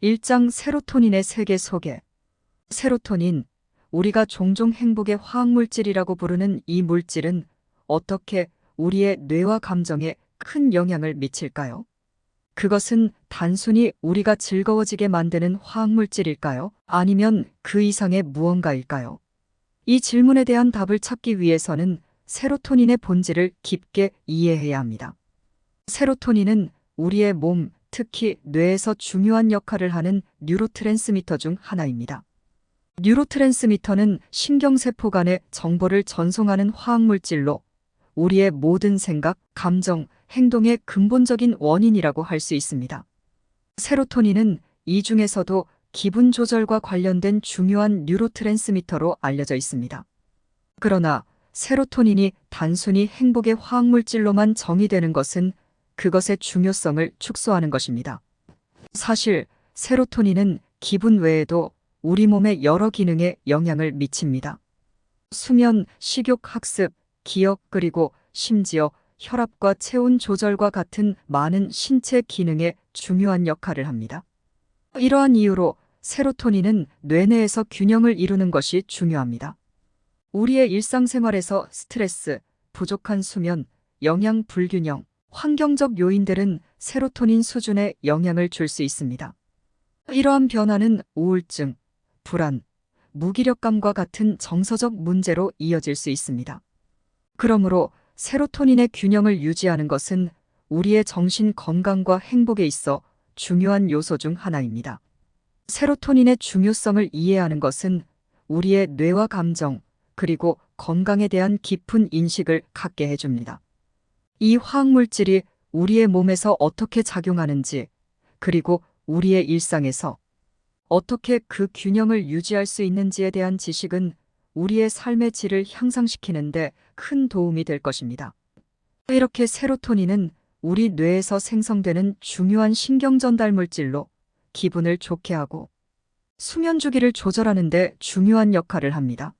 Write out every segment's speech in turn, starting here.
1장 세로토닌의 세계 소개. 세로토닌, 우리가 종종 행복의 화학물질이라고 부르는 이 물질은 어떻게 우리의 뇌와 감정에 큰 영향을 미칠까요? 그것은 단순히 우리가 즐거워지게 만드는 화학물질일까요? 아니면 그 이상의 무언가일까요? 이 질문에 대한 답을 찾기 위해서는 세로토닌의 본질을 깊게 이해해야 합니다. 세로토닌은 우리의 몸, 특히 뇌에서 중요한 역할을 하는 뉴로트랜스미터 중 하나입니다. 뉴로트랜스미터는 신경세포 간의 정보를 전송하는 화학물질로 우리의 모든 생각, 감정, 행동의 근본적인 원인이라고 할 수 있습니다. 세로토닌은 이 중에서도 기분 조절과 관련된 중요한 뉴로트랜스미터로 알려져 있습니다. 그러나 세로토닌이 단순히 행복의 화학물질로만 정의되는 것은 그것의 중요성을 축소하는 것입니다. 사실 세로토닌은 기분 외에도 우리 몸의 여러 기능에 영향을 미칩니다. 수면, 식욕, 학습, 기억, 그리고 심지어 혈압과 체온 조절과 같은 많은 신체 기능에 중요한 역할을 합니다. 이러한 이유로 세로토닌은 뇌 내에서 균형을 이루는 것이 중요합니다. 우리의 일상생활에서 스트레스, 부족한 수면, 영양 불균형, 환경적 요인들은 세로토닌 수준에 영향을 줄 수 있습니다. 이러한 변화는 우울증, 불안, 무기력감과 같은 정서적 문제로 이어질 수 있습니다. 그러므로 세로토닌의 균형을 유지하는 것은 우리의 정신 건강과 행복에 있어 중요한 요소 중 하나입니다. 세로토닌의 중요성을 이해하는 것은 우리의 뇌와 감정, 그리고 건강에 대한 깊은 인식을 갖게 해줍니다. 이 화학물질이 우리의 몸에서 어떻게 작용하는지, 그리고 우리의 일상에서 어떻게 그 균형을 유지할 수 있는지에 대한 지식은 우리의 삶의 질을 향상시키는데 큰 도움이 될 것입니다. 이렇게 세로토닌은 우리 뇌에서 생성되는 중요한 신경 전달 물질로 기분을 좋게 하고 수면 주기를 조절하는 데 중요한 역할을 합니다.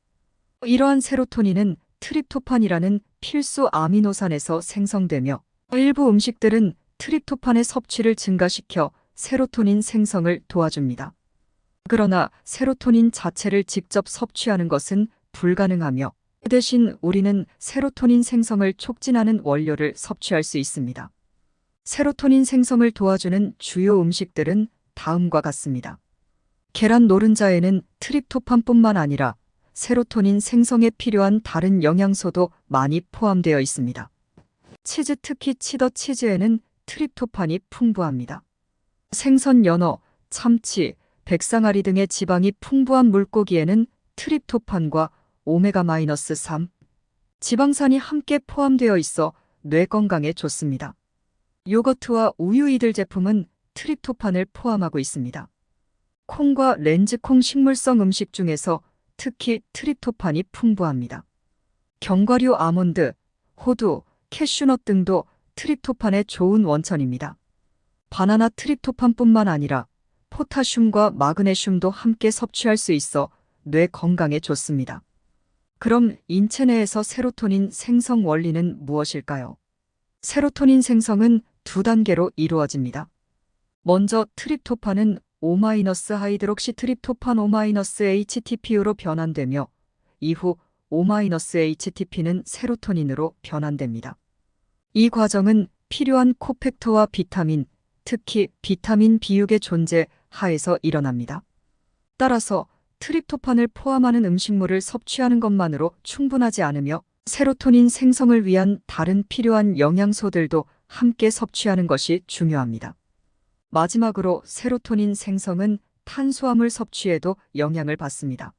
이러한 세로토닌은 트립토판이라는 필수 아미노산에서 생성되며 일부 음식들은 트립토판의 섭취를 증가시켜 세로토닌 생성을 도와줍니다. 그러나 세로토닌 자체를 직접 섭취하는 것은 불가능하며 그 대신 우리는 세로토닌 생성을 촉진하는 원료를 섭취할 수 있습니다. 세로토닌 생성을 도와주는 주요 음식들은 다음과 같습니다. 계란 노른자에는 트립토판뿐만 아니라 세로토닌 생성에 필요한 다른 영양소도 많이 포함되어 있습니다. 치즈, 특히 치더 치즈에는 트립토판이 풍부합니다. 생선, 연어, 참치, 백상아리 등의 지방이 풍부한 물고기에는 트립토판과 오메가-3 지방산이 함께 포함되어 있어 뇌 건강에 좋습니다. 요거트와 우유 이들 제품은 트립토판을 포함하고 있습니다. 콩과 렌즈콩 식물성 음식 중에서 특히 트립토판이 풍부합니다. 견과류, 아몬드, 호두, 캐슈넛 등도 트립토판의 좋은 원천입니다. 바나나 트립토판뿐만 아니라 포타슘과 마그네슘도 함께 섭취할 수 있어 뇌 건강에 좋습니다. 그럼 인체 내에서 세로토닌 생성 원리는 무엇일까요? 세로토닌 생성은 두 단계로 이루어집니다. 먼저 트립토판은 O-하이드록시트립토판 O-HTP로 변환되며 이후 O-HTP는 세로토닌으로 변환됩니다. 이 과정은 필요한 코팩터와 비타민, 특히 비타민 B6의 존재 하에서 일어납니다. 따라서 트립토판을 포함하는 음식물을 섭취하는 것만으로 충분하지 않으며 세로토닌 생성을 위한 다른 필요한 영양소들도 함께 섭취하는 것이 중요합니다. 마지막으로 세로토닌 생성은 탄수화물 섭취에도 영향을 받습니다.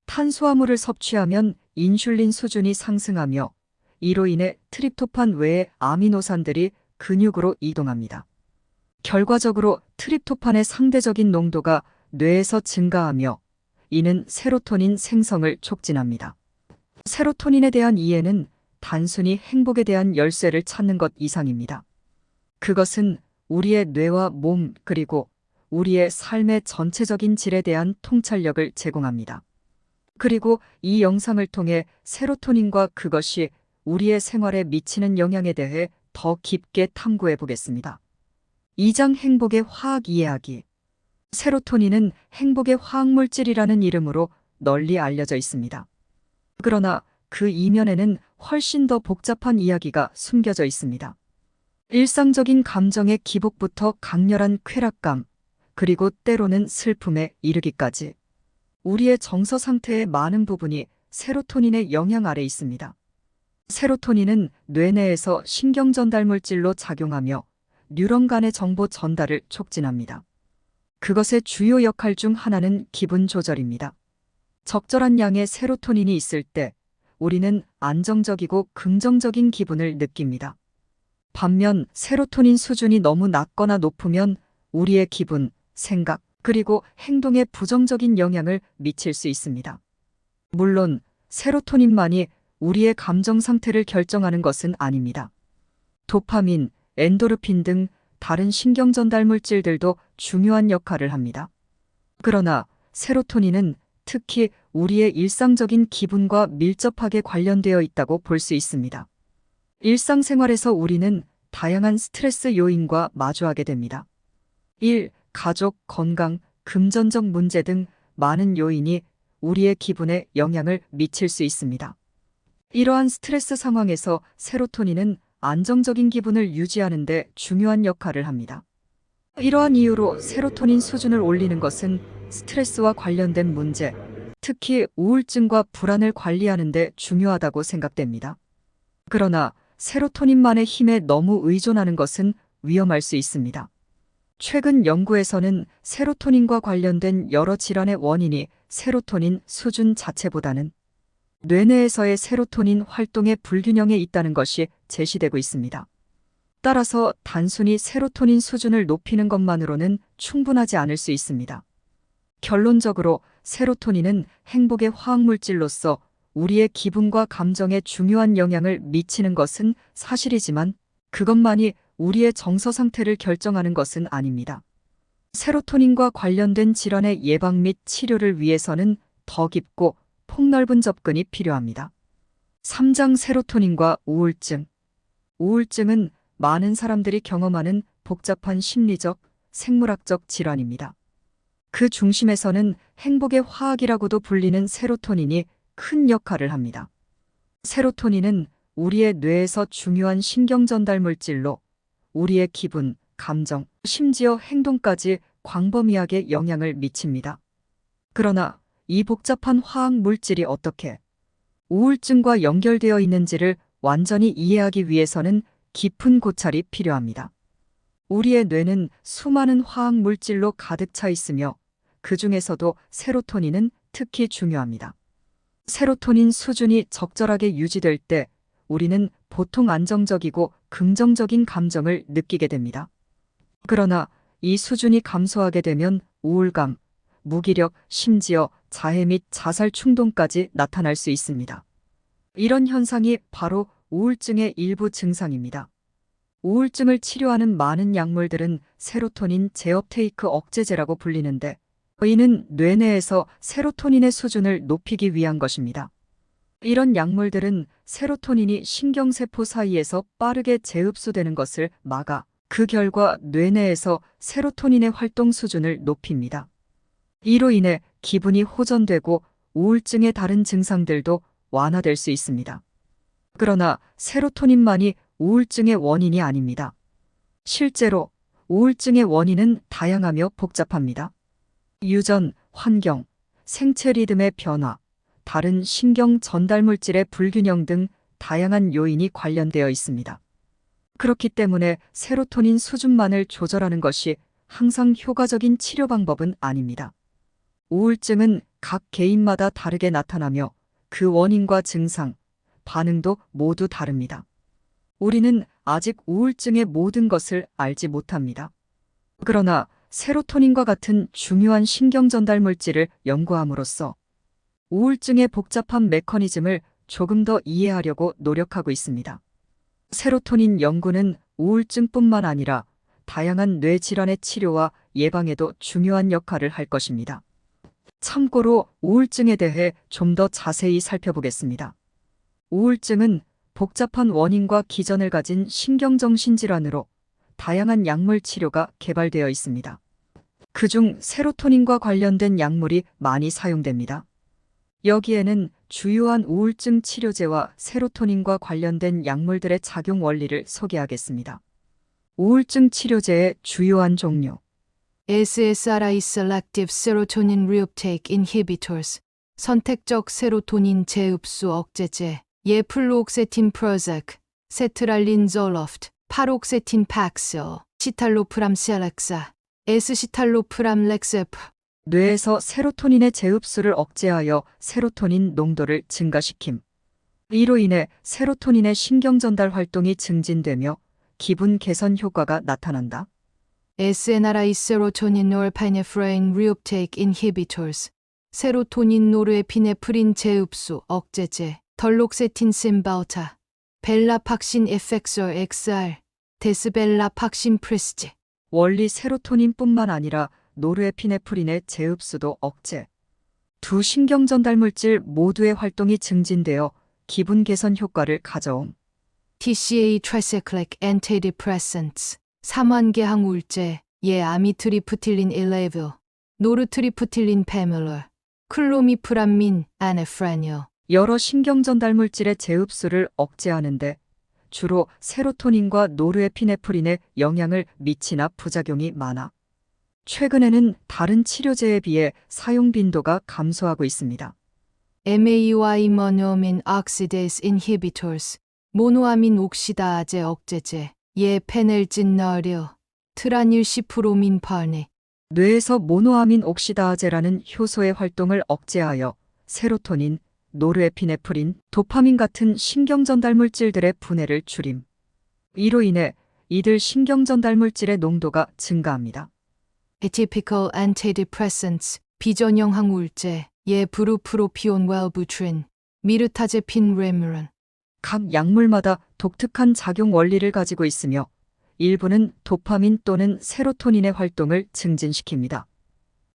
탄수화물을 섭취하면 인슐린 수준이 상승하며 이로 인해 트립토판 외의 아미노산들이 근육으로 이동합니다. 결과적으로 트립토판의 상대적인 농도가 뇌에서 증가하며 이는 세로토닌 생성을 촉진합니다. 세로토닌에 대한 이해는 단순히 행복에 대한 열쇠를 찾는 것 이상입니다. 그것은 우리의 뇌와 몸, 그리고 우리의 삶의 전체적인 질에 대한 통찰력을 제공합니다. 그리고 이 영상을 통해 세로토닌과 그것이 우리의 생활에 미치는 영향에 대해 더 깊게 탐구해 보겠습니다. 2장 행복의 화학 이해하기. 세로토닌은 행복의 화학물질이라는 이름으로 널리 알려져 있습니다. 그러나 그 이면에는 훨씬 더 복잡한 이야기가 숨겨져 있습니다. 일상적인 감정의 기복부터 강렬한 쾌락감, 그리고 때로는 슬픔에 이르기까지 우리의 정서 상태의 많은 부분이 세로토닌의 영향 아래 있습니다. 세로토닌은 뇌 내에서 신경 전달 물질로 작용하며 뉴런 간의 정보 전달을 촉진합니다. 그것의 주요 역할 중 하나는 기분 조절입니다. 적절한 양의 세로토닌이 있을 때 우리는 안정적이고 긍정적인 기분을 느낍니다. 반면 세로토닌 수준이 너무 낮거나 높으면 우리의 기분, 생각, 그리고 행동에 부정적인 영향을 미칠 수 있습니다. 물론 세로토닌만이 우리의 감정 상태를 결정하는 것은 아닙니다. 도파민, 엔도르핀 등 다른 신경 전달 물질들도 중요한 역할을 합니다. 그러나 세로토닌은 특히 우리의 일상적인 기분과 밀접하게 관련되어 있다고 볼 수 있습니다. 일상생활에서 우리는 다양한 스트레스 요인과 마주하게 됩니다. 일, 가족, 건강, 금전적 문제 등 많은 요인이 우리의 기분에 영향을 미칠 수 있습니다. 이러한 스트레스 상황에서 세로토닌은 안정적인 기분을 유지하는 데 중요한 역할을 합니다. 이러한 이유로 세로토닌 수준을 올리는 것은 스트레스와 관련된 문제, 특히 우울증과 불안을 관리하는 데 중요하다고 생각됩니다. 그러나 세로토닌만의 힘에 너무 의존하는 것은 위험할 수 있습니다. 최근 연구에서는 세로토닌과 관련된 여러 질환의 원인이 세로토닌 수준 자체보다는 뇌내에서의 세로토닌 활동의 불균형에 있다는 것이 제시되고 있습니다. 따라서 단순히 세로토닌 수준을 높이는 것만으로는 충분하지 않을 수 있습니다. 결론적으로 세로토닌은 행복의 화학물질로서 우리의 기분과 감정에 중요한 영향을 미치는 것은 사실이지만 그것만이 우리의 정서 상태를 결정하는 것은 아닙니다. 세로토닌과 관련된 질환의 예방 및 치료를 위해서는 더 깊고 폭넓은 접근이 필요합니다. 3장 세로토닌과 우울증. 우울증은 많은 사람들이 경험하는 복잡한 심리적, 생물학적 질환입니다. 그 중심에서는 행복의 화학이라고도 불리는 세로토닌이 큰 역할을 합니다. 세로토닌은 우리의 뇌에서 중요한 신경 전달 물질로 우리의 기분, 감정, 심지어 행동까지 광범위하게 영향을 미칩니다. 그러나 이 복잡한 화학 물질이 어떻게 우울증과 연결되어 있는지를 완전히 이해하기 위해서는 깊은 고찰이 필요합니다. 우리의 뇌는 수많은 화학 물질로 가득 차 있으며 그 중에서도 세로토닌은 특히 중요합니다. 세로토닌 수준이 적절하게 유지될 때 우리는 보통 안정적이고 긍정적인 감정을 느끼게 됩니다. 그러나 이 수준이 감소하게 되면 우울감, 무기력, 심지어 자해 및 자살 충동까지 나타날 수 있습니다. 이런 현상이 바로 우울증의 일부 증상입니다. 우울증을 치료하는 많은 약물들은 세로토닌 제어테이크 억제제라고 불리는데 이는 뇌내에서 세로토닌의 수준을 높이기 위한 것입니다. 이런 약물들은 세로토닌이 신경세포 사이에서 빠르게 재흡수되는 것을 막아 그 결과 뇌내에서 세로토닌의 활동 수준을 높입니다. 이로 인해 기분이 호전되고 우울증의 다른 증상들도 완화될 수 있습니다. 그러나 세로토닌만이 우울증의 원인이 아닙니다. 실제로 우울증의 원인은 다양하며 복잡합니다. 유전, 환경, 생체 리듬의 변화, 다른 신경 전달 물질의 불균형 등 다양한 요인이 관련되어 있습니다. 그렇기 때문에 세로토닌 수준만을 조절하는 것이 항상 효과적인 치료 방법은 아닙니다. 우울증은 각 개인마다 다르게 나타나며 그 원인과 증상, 반응도 모두 다릅니다. 우리는 아직 우울증의 모든 것을 알지 못합니다. 그러나 세로토닌과 같은 중요한 신경 전달 물질을 연구함으로써 우울증의 복잡한 메커니즘을 조금 더 이해하려고 노력하고 있습니다. 세로토닌 연구는 우울증뿐만 아니라 다양한 뇌 질환의 치료와 예방에도 중요한 역할을 할 것입니다. 참고로 우울증에 대해 좀 더 자세히 살펴보겠습니다. 우울증은 복잡한 원인과 기전을 가진 신경정신 질환으로 다양한 약물 치료가 개발되어 있습니다. 그중 세로토닌과 관련된 약물이 많이 사용됩니다. 여기에는 주요한 우울증 치료제와 세로토닌과 관련된 약물들의 작용 원리를 소개하겠습니다. 우울증 치료제의 주요한 종류. SSRI Selective Serotonin Reuptake Inhibitors 선택적 세로토닌 재흡수 억제제 예플로옥세틴 프로젝, 세트랄린 졸로프트, 파록세틴 팍스, 시탈로프람 셀렉사, S시탈로프람 렉세프. 뇌에서 세로토닌의 재흡수를 억제하여 세로토닌 농도를 증가시킴. 이로 인해 세로토닌의 신경전달 활동이 증진되며 기분 개선 효과가 나타난다. SNRI Serotonin Norepinephrine Reuptake Inhibitors 세로토닌 노르에피네프린 재흡수 억제제 덜록세틴 심바우타 벨라팍신 에펙서 XR 데스벨라팍신 프레스지. 원리 세로토닌뿐만 아니라 노르에피네프린의 재흡수도 억제. 두 신경전달 물질 모두의 활동이 증진되어 기분 개선 효과를 가져옴. TCA Tricyclic Antidepressants 삼환계항 우울제 아미트리프틸린 11, 노르트리프틸린 페밀러, 클로미프람민 아네프레니어. 여러 신경전달 물질의 재흡수를 억제하는데 주로 세로토닌과 노르에피네프린의 영향을 미치나 부작용이 많아. 최근에는 다른 치료제에 비해 사용 빈도가 감소하고 있습니다. MAOI 모노아민 오시데이스 인히비터스 모노아민 옥시다제 억제제 페넬진너려 트라닐시프로민 파네. 뇌에서 모노아민 옥시다아제라는 효소의 활동을 억제하여 세로토닌, 노르에피네프린, 도파민 같은 신경전달 물질들의 분해를 줄임. 이로 인해 이들 신경전달 물질의 농도가 증가합니다. Atypical antidepressants 비전형 항우울제 브루프로피온 웰부트린 미르타제핀 레뮤런. 각 약물마다 독특한 작용 원리를 가지고 있으며 일부는 도파민 또는 세로토닌의 활동을 증진시킵니다.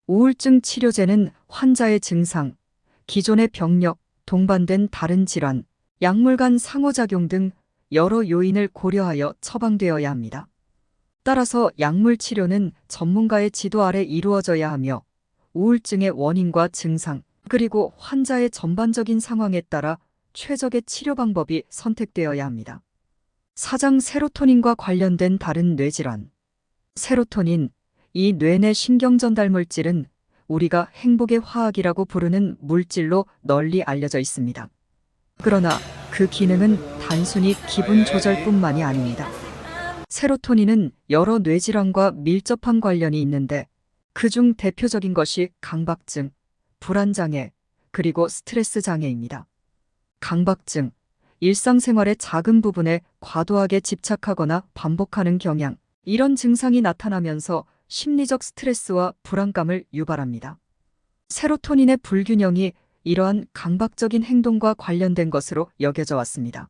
우울증 치료제는 환자의 증상, 기존의 병력, 동반된 다른 질환, 약물 간 상호작용 등 여러 요인을 고려하여 처방되어야 합니다. 따라서 약물 치료는 전문가의 지도 아래 이루어져야 하며 우울증의 원인과 증상, 그리고 환자의 전반적인 상황에 따라 최적의 치료 방법이 선택되어야 합니다. 사장 세로토닌과 관련된 다른 뇌질환. 세로토닌, 이 뇌내 신경전달 물질은 우리가 행복의 화학이라고 부르는 물질로 널리 알려져 있습니다. 그러나 그 기능은 단순히 기분 조절뿐만이 아닙니다. 세로토닌은 여러 뇌질환과 밀접한 관련이 있는데 그중 대표적인 것이 강박증, 불안장애, 그리고 스트레스 장애입니다. 강박증, 일상생활의 작은 부분에 과도하게 집착하거나 반복하는 경향, 이런 증상이 나타나면서 심리적 스트레스와 불안감을 유발합니다. 세로토닌의 불균형이 이러한 강박적인 행동과 관련된 것으로 여겨져 왔습니다.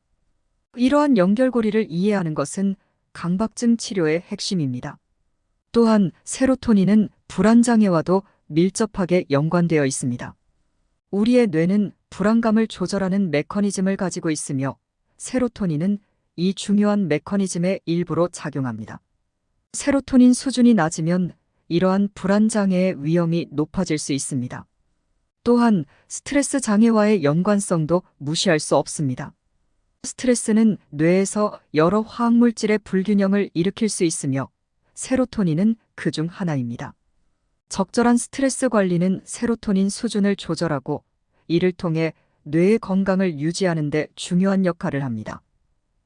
이러한 연결고리를 이해하는 것은 강박증 치료의 핵심입니다. 또한 세로토닌은 불안장애와도 밀접하게 연관되어 있습니다. 우리의 뇌는 불안감을 조절하는 메커니즘을 가지고 있으며 세로토닌은 이 중요한 메커니즘의 일부로 작용합니다. 세로토닌 수준이 낮으면 이러한 불안장애의 위험이 높아질 수 있습니다. 또한 스트레스 장애와의 연관성도 무시할 수 없습니다. 스트레스는 뇌에서 여러 화학물질의 불균형을 일으킬 수 있으며 세로토닌은 그중 하나입니다. 적절한 스트레스 관리는 세로토닌 수준을 조절하고 이를 통해 뇌의 건강을 유지하는 데 중요한 역할을 합니다.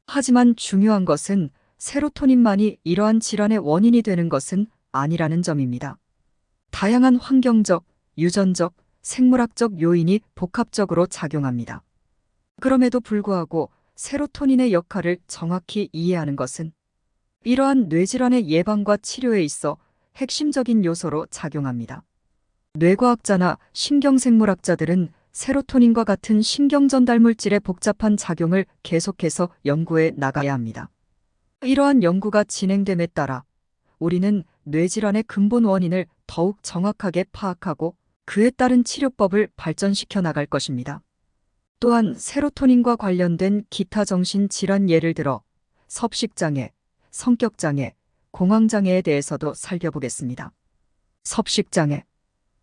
하지만 중요한 것은 세로토닌만이 이러한 질환의 원인이 되는 것은 아니라는 점입니다. 다양한 환경적, 유전적, 생물학적 요인이 복합적으로 작용합니다. 그럼에도 불구하고 세로토닌의 역할을 정확히 이해하는 것은 이러한 뇌질환의 예방과 치료에 있어 핵심적인 요소로 작용합니다. 뇌과학자나 신경생물학자들은 세로토닌과 같은 신경전달 물질의 복잡한 작용을 계속해서 연구해 나가야 합니다. 이러한 연구가 진행됨에 따라 우리는 뇌질환의 근본 원인을 더욱 정확하게 파악하고 그에 따른 치료법을 발전시켜 나갈 것입니다. 또한 세로토닌과 관련된 기타 정신질환 예를 들어 섭식장애, 성격장애, 공황장애에 대해서도 살펴보겠습니다. 섭식장애.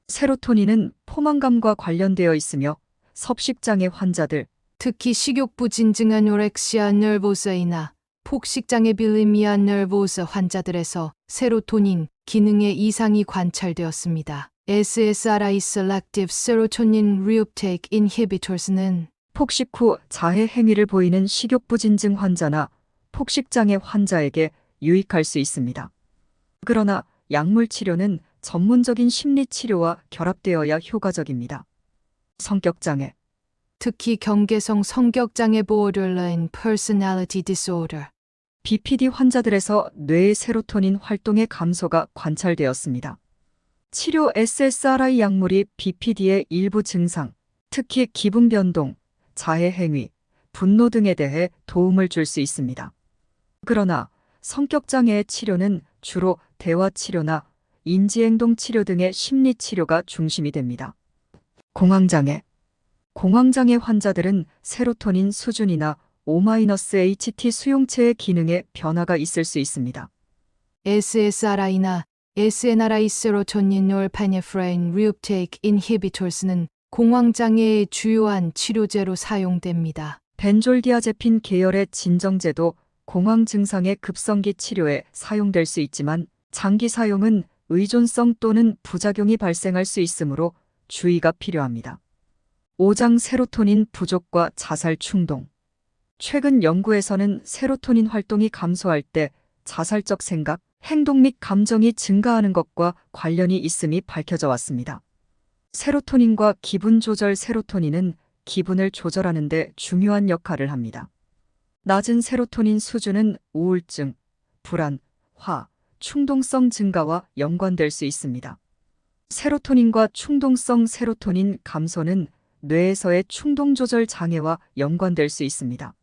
세로토닌은 포만감과 관련되어 있으며 섭식장애 환자들, 특히 식욕부 진증 아노렉시아 nervosa이나 폭식장애 빌리미아 nervosa 환자들에서 세로토닌 기능의 이상이 관찰되었습니다. SSRI Selective Serotonin Reuptake Inhibitors는 폭식 후 자해 행위를 보이는 식욕부진증 환자나 폭식장애 환자에게 유익할 수 있습니다. 그러나 약물 치료는 전문적인 심리 치료와 결합되어야 효과적입니다. 성격장애. 특히 경계성 성격장애 borderline personality disorder, BPD 환자들에서 뇌의 세로토닌 활동의 감소가 관찰되었습니다. 치료 SSRI 약물이 BPD의 일부 증상, 특히 기분 변동, 자해 행위, 분노 등에 대해 도움을 줄 수 있습니다. 그러나 성격장애의 치료는 주로 대화 치료나 인지행동 치료 등의 심리 치료가 중심이 됩니다. 공황장애. 공황장애 환자들은 세로토닌 수준이나 O-HT 수용체의 기능에 변화가 있을 수 있습니다. SSRI나 SNRI Serotonin Norepinephrine Reuptake Inhibitors는 공황장애의 주요한 치료제로 사용됩니다. 벤졸디아제핀 계열의 진정제도 공황 증상의 급성기 치료에 사용될 수 있지만 장기 사용은 의존성 또는 부작용이 발생할 수 있으므로 주의가 필요합니다. 5장 세로토닌 부족과 자살 충동. 최근 연구에서는 세로토닌 활동이 감소할 때 자살적 생각, 행동 및 감정이 증가하는 것과 관련이 있음이 밝혀져 왔습니다. 세로토닌과 기분 조절. 세로토닌은 기분을 조절하는 데 중요한 역할을 합니다. 낮은 세로토닌 수준은 우울증, 불안, 화, 충동성 증가와 연관될 수 있습니다. 세로토닌과 충동성. 세로토닌 감소는 뇌에서의 충동 조절 장애와 연관될 수 있습니다.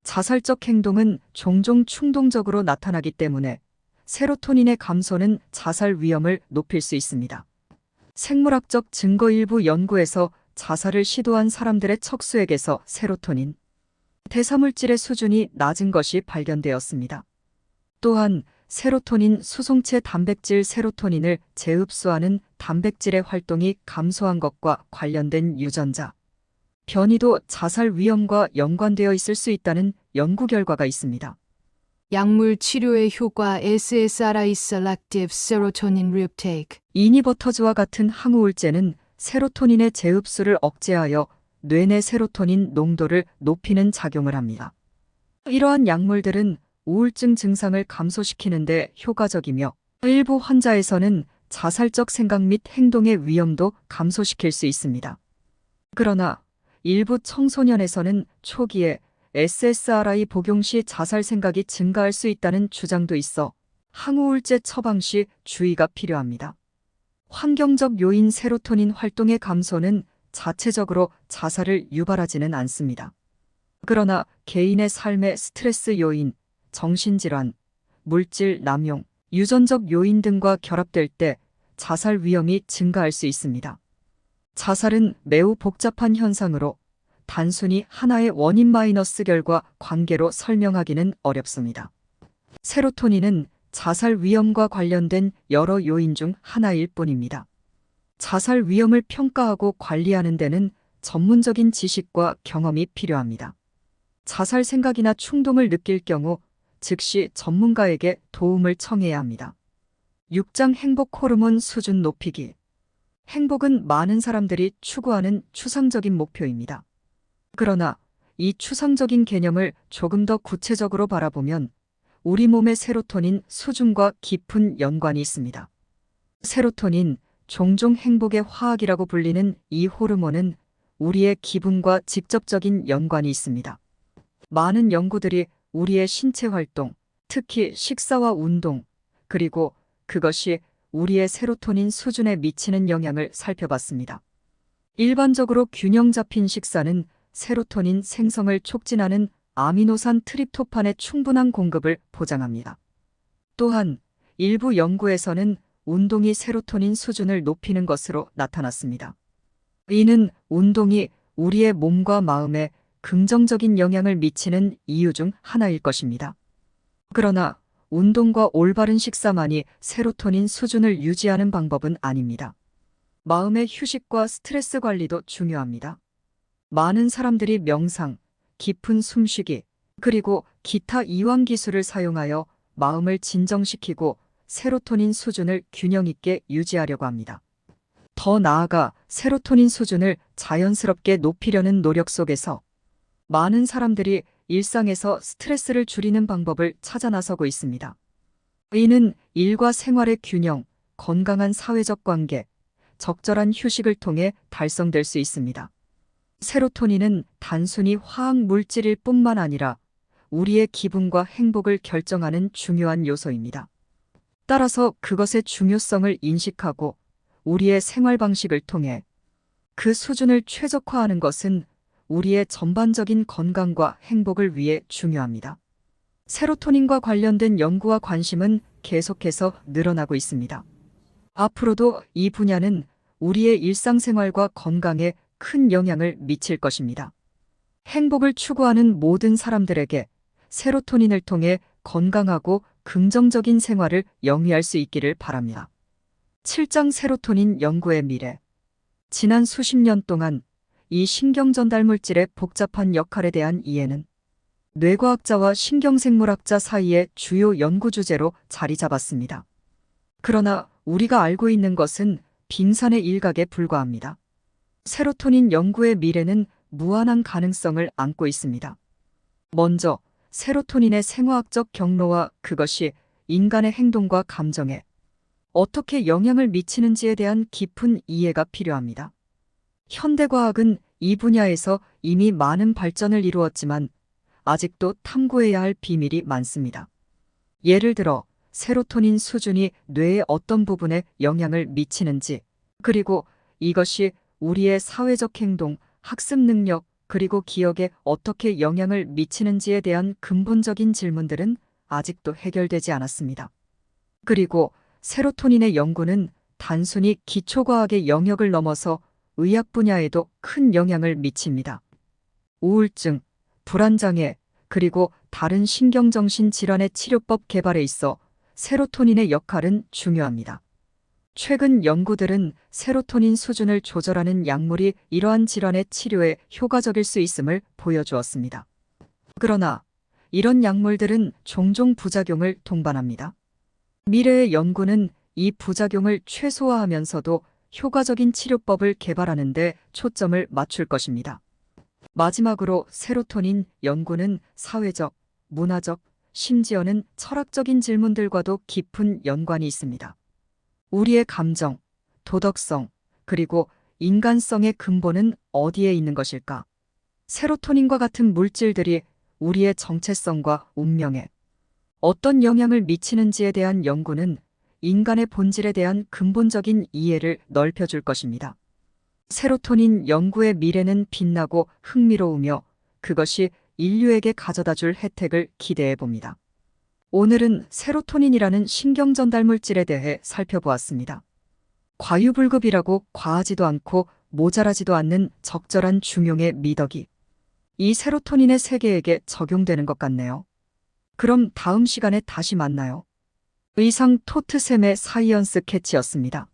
자살적 행동은 종종 충동적으로 나타나기 때문에 세로토닌의 감소는 자살 위험을 높일 수 있습니다. 생물학적 증거. 일부 연구에서 자살을 시도한 사람들의 척수액에서 세로토닌, 대사물질의 수준이 낮은 것이 발견되었습니다. 또한 세로토닌 수송체 단백질. 세로토닌을 재흡수하는 단백질의 활동이 감소한 것과 관련된 유전자 변이도 자살 위험과 연관되어 있을 수 있다는 연구 결과가 있습니다. 약물 치료의 효과. SSRI Selective Serotonin Reuptake. 이니버터즈와 같은 항우울제는 세로토닌의 재흡수를 억제하여 뇌내 세로토닌 농도를 높이는 작용을 합니다. 이러한 약물들은 우울증 증상을 감소시키는 데 효과적이며 일부 환자에서는 자살적 생각 및 행동의 위험도 감소시킬 수 있습니다. 그러나 일부 청소년에서는 초기에 SSRI 복용 시 자살 생각이 증가할 수 있다는 주장도 있어 항우울제 처방 시 주의가 필요합니다. 환경적 요인. 세로토닌 활동의 감소는 자체적으로 자살을 유발하지는 않습니다. 그러나 개인의 삶의 스트레스 요인, 정신질환, 물질 남용, 유전적 요인 등과 결합될 때 자살 위험이 증가할 수 있습니다. 자살은 매우 복잡한 현상으로 단순히 하나의 원인 마이너스 결과 관계로 설명하기는 어렵습니다. 세로토닌은 자살 위험과 관련된 여러 요인 중 하나일 뿐입니다. 자살 위험을 평가하고 관리하는 데는 전문적인 지식과 경험이 필요합니다. 자살 생각이나 충동을 느낄 경우 즉시 전문가에게 도움을 청해야 합니다. 6장 행복 호르몬 수준 높이기. 행복은 많은 사람들이 추구하는 추상적인 목표입니다. 그러나 이 추상적인 개념을 조금 더 구체적으로 바라보면 우리 몸의 세로토닌 수준과 깊은 연관이 있습니다. 세로토닌, 종종 행복의 화학이라고 불리는 이 호르몬은 우리의 기분과 직접적인 연관이 있습니다. 많은 연구들이 우리의 신체 활동, 특히 식사와 운동, 그리고 그것이 우리의 세로토닌 수준에 미치는 영향을 살펴봤습니다. 일반적으로 균형 잡힌 식사는 세로토닌 생성을 촉진하는 아미노산 트립토판의 충분한 공급을 보장합니다. 또한 일부 연구에서는 운동이 세로토닌 수준을 높이는 것으로 나타났습니다. 이는 운동이 우리의 몸과 마음에 긍정적인 영향을 미치는 이유 중 하나일 것입니다. 그러나 운동과 올바른 식사만이 세로토닌 수준을 유지하는 방법은 아닙니다. 마음의 휴식과 스트레스 관리도 중요합니다. 많은 사람들이 명상, 깊은 숨쉬기, 그리고 기타 이완 기술을 사용하여 마음을 진정시키고 세로토닌 수준을 균형 있게 유지하려고 합니다. 더 나아가 세로토닌 수준을 자연스럽게 높이려는 노력 속에서 많은 사람들이 일상에서 스트레스를 줄이는 방법을 찾아 나서고 있습니다. 이는 일과 생활의 균형, 건강한 사회적 관계, 적절한 휴식을 통해 달성될 수 있습니다. 세로토닌은 단순히 화학 물질일 뿐만 아니라 우리의 기분과 행복을 결정하는 중요한 요소입니다. 따라서 그것의 중요성을 인식하고 우리의 생활 방식을 통해 그 수준을 최적화하는 것은 우리의 전반적인 건강과 행복을 위해 중요합니다. 세로토닌과 관련된 연구와 관심은 계속해서 늘어나고 있습니다. 앞으로도 이 분야는 우리의 일상생활과 건강에 큰 영향을 미칠 것입니다. 행복을 추구하는 모든 사람들에게 세로토닌을 통해 건강하고 긍정적인 생활을 영위할 수 있기를 바랍니다. 7장 세로토닌 연구의 미래. 지난 수십 년 동안 이 신경전달 물질의 복잡한 역할에 대한 이해는 뇌과학자와 신경생물학자 사이의 주요 연구 주제로 자리 잡았습니다. 그러나 우리가 알고 있는 것은 빙산의 일각에 불과합니다. 세로토닌 연구의 미래는 무한한 가능성을 안고 있습니다. 먼저 세로토닌의 생화학적 경로와 그것이 인간의 행동과 감정에 어떻게 영향을 미치는지에 대한 깊은 이해가 필요합니다. 현대과학은 이 분야에서 이미 많은 발전을 이루었지만 아직도 탐구해야 할 비밀이 많습니다. 예를 들어 세로토닌 수준이 뇌의 어떤 부분에 영향을 미치는지, 그리고 이것이 우리의 사회적 행동, 학습 능력, 그리고 기억에 어떻게 영향을 미치는지에 대한 근본적인 질문들은 아직도 해결되지 않았습니다. 그리고 세로토닌의 연구는 단순히 기초과학의 영역을 넘어서 의학 분야에도 큰 영향을 미칩니다. 우울증, 불안장애, 그리고 다른 신경정신 질환의 치료법 개발에 있어 세로토닌의 역할은 중요합니다. 최근 연구들은 세로토닌 수준을 조절하는 약물이 이러한 질환의 치료에 효과적일 수 있음을 보여주었습니다. 그러나 이런 약물들은 종종 부작용을 동반합니다. 미래의 연구는 이 부작용을 최소화하면서도 효과적인 치료법을 개발하는 데 초점을 맞출 것입니다. 마지막으로 세로토닌 연구는 사회적, 문화적, 심지어는 철학적인 질문들과도 깊은 연관이 있습니다. 우리의 감정, 도덕성, 그리고 인간성의 근본은 어디에 있는 것일까? 세로토닌과 같은 물질들이 우리의 정체성과 운명에 어떤 영향을 미치는지에 대한 연구는 인간의 본질에 대한 근본적인 이해를 넓혀줄 것입니다. 세로토닌 연구의 미래는 빛나고 흥미로우며 그것이 인류에게 가져다줄 혜택을 기대해 봅니다. 오늘은 세로토닌이라는 신경전달 물질에 대해 살펴보았습니다. 과유불급이라고 과하지도 않고 모자라지도 않는 적절한 중용의 미덕이 이 세로토닌의 세계에게 적용되는 것 같네요. 그럼 다음 시간에 다시 만나요. 의상 토트샘의 사이언스 캐치였습니다.